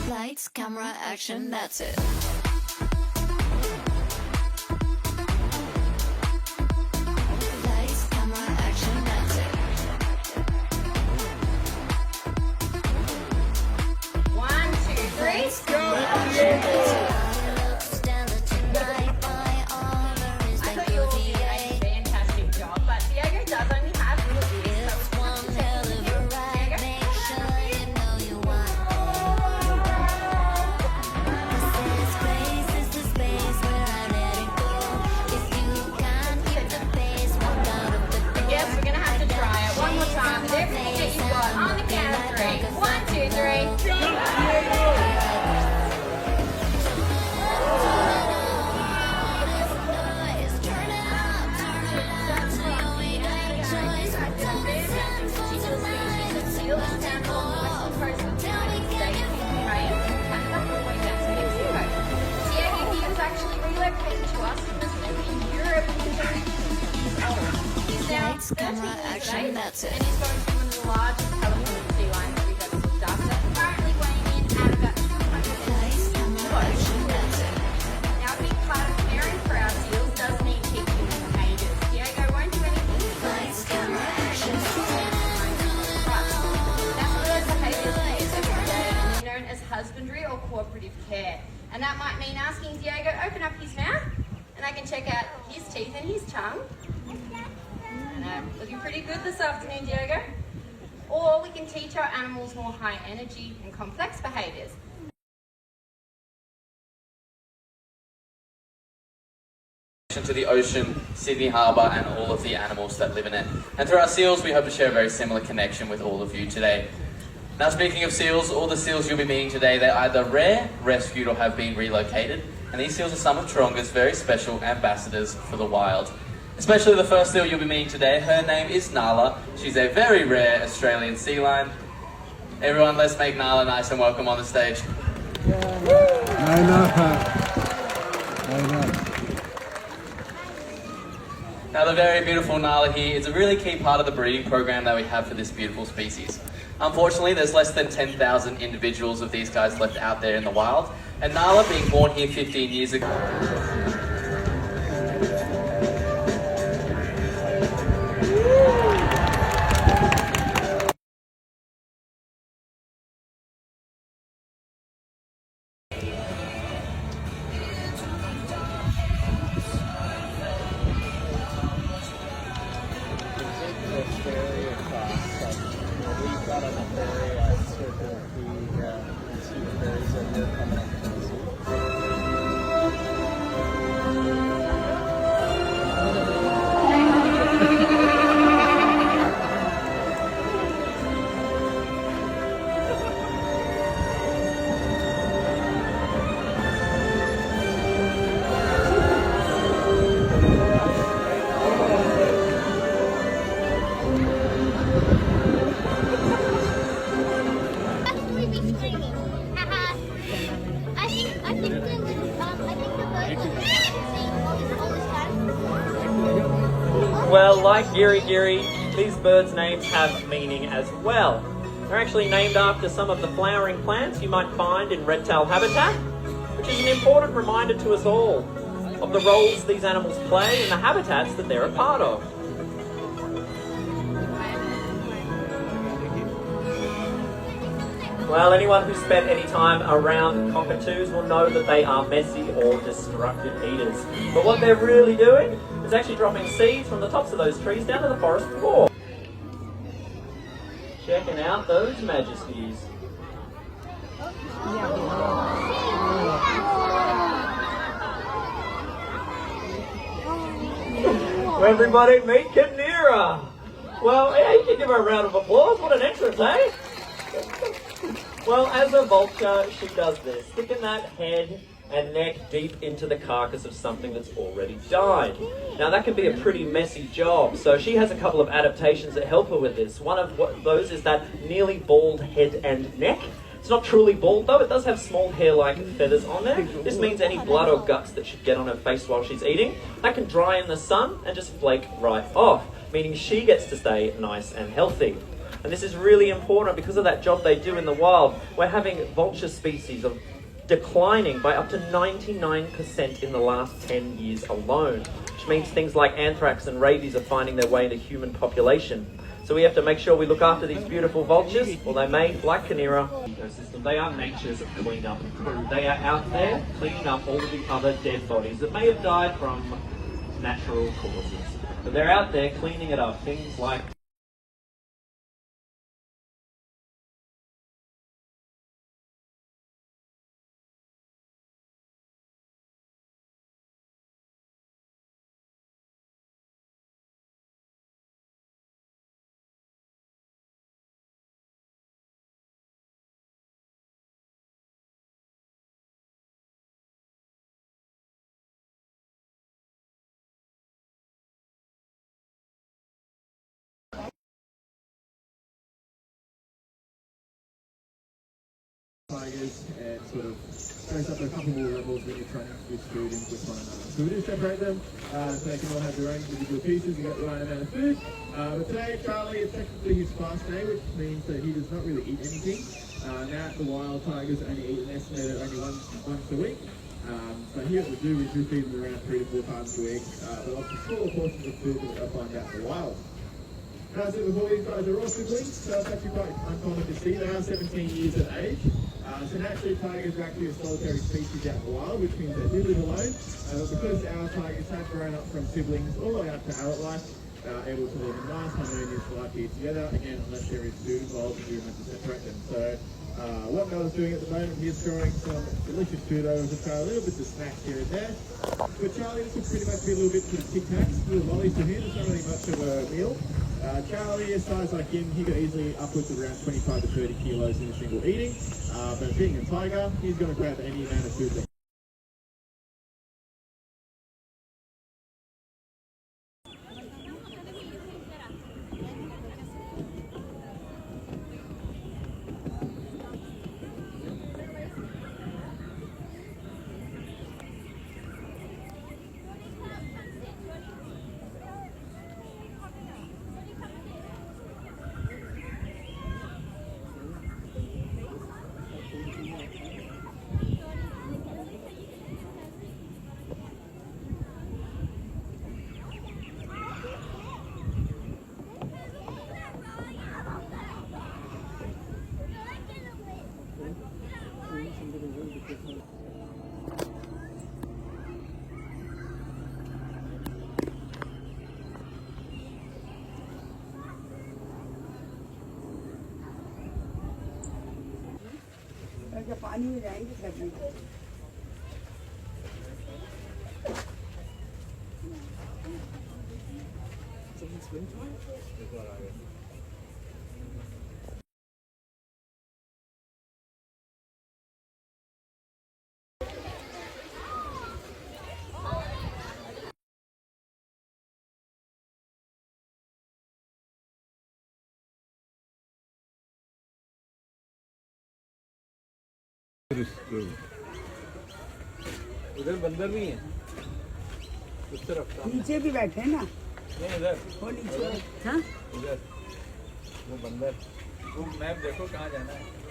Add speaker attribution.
Speaker 1: Lights, camera, action, that's it. Lights, camera, action, that's it.
Speaker 2: 1, 2, 3, go! I thought you all did a fantastic job, but Diego does only have little bits. So one hell of a ride, make sure you know you want.
Speaker 1: This space is the space where I let it go. If you can't keep the pace, walk out of the door.
Speaker 2: Yes, we're gonna have to try it one more time with everything that you've got on the count of 3. 1, 2, 3.
Speaker 1: Lights, camera, action, that's it.
Speaker 2: And he's going to be one of the largest California sea lions that we've ever looked after. Currently weighing in at about 200
Speaker 1: Lights, camera, action, that's it.
Speaker 2: Now, a big part of caring for our seals does mean teaching them behaviours. Diego won't do anything.
Speaker 1: Lights, camera, action,
Speaker 2: That's what those behaviours mean every day, and they're known as husbandry or cooperative care. And that might mean asking Diego, open up his mouth, and I can check out his teeth and his tongue. Looking pretty good this afternoon, Diego. Or we can teach our animals more high energy and complex behaviours.
Speaker 3: To the ocean, Sydney Harbour and all of the animals that live in it. And through our seals, we hope to share a very similar connection with all of you today. Now, speaking of seals, all the seals you'll be meeting today, they're either rare, rescued or have been relocated. And these seals are some of Taronga's very special ambassadors for the wild. Especially the first seal you'll be meeting today, her name is Nala. She's a very rare Australian sea lion. Everyone, let's make Nala nice and welcome on the stage.
Speaker 4: I know.
Speaker 3: Now, the very beautiful Nala here is a really key part of the breeding program that we have for this beautiful species. Unfortunately, there's less than 10,000 individuals of these guys left out there in the wild, and Nala, being born here 15 years ago,
Speaker 5: Well, like Giri Giri, these birds' names have meaning as well. They're actually named after some of the flowering plants you might find in red-tailed habitat, which is an important reminder to us all of the roles these animals play in the habitats that they're a part of. Well, anyone who's spent any time around cockatoos will know that they are messy or destructive eaters. But what they're really doing is actually dropping seeds from the tops of those trees down to the forest floor. Checking out those majesties. Everybody meet Kinera. Well, yeah, you can give her a round of applause. What an entrance, eh? Well, as a vulture, she does this, sticking that head and neck deep into the carcass of something that's already died. Now, that can be a pretty messy job, so she has a couple of adaptations that help her with this. One of those is that nearly bald head and neck. It's not truly bald, though. It does have small hair-like feathers on there. This means any blood or guts that should get on her face while she's eating, that can dry in the sun and just flake right off, meaning she gets to stay nice and healthy. And this is really important because of that job they do in the wild. We're having vulture species of declining by up to 99% in the last 10 years alone, which means things like anthrax and rabies are finding their way into human population. So we have to make sure we look after these beautiful vultures, or they may, like Kiniera, ecosystem. They are nature's clean-up crew. They are out there cleaning up all of the other dead bodies that may have died from natural causes. But they're out there cleaning it up. Things like
Speaker 6: tigers and sort of goes up a couple more levels when you're trying to introduce food in with one another. So we do separate them so they can all have their own individual pieces and get the right amount of food. But today Charlie is technically his fast day, which means that he does not really eat anything. Now the wild tigers only eat an estimated only once a week. So here at the zoo we do feed them around 3 to 4 times a week, but of the smaller portions of food that they'll find out in the wild. As I said before, these guys are all siblings, so it's actually quite uncommon to see. They are 17 years of age. So naturally, tigers are actually a solitary species out in the wild, which means they do live alone. But because our tigers have grown up from siblings all the way up to adult life, able to live a nice harmonious life here together, again, unless there is food involved, we do have to separate them. So what Noah's doing at the moment, he's throwing some delicious food over to try a little bit of snacks here and there. But Charlie, this will pretty much be a little bit for the Tic Tacs, little lollies for him. It's not really much of a meal. Charlie, a size like him, he could easily upwards of around 25 to 30 kilos in a single eating. But being a tiger, he's going to grab any amount of food that
Speaker 7: पानी में जाएंगे करने
Speaker 4: उधर बंदर नहीं है उस तरफ
Speaker 7: नीचे भी बैठे ना
Speaker 4: नहीं उधर
Speaker 7: वो नीचे हाँ
Speaker 4: उधर वो बंदर वो मैप देखो कहाँ जाना है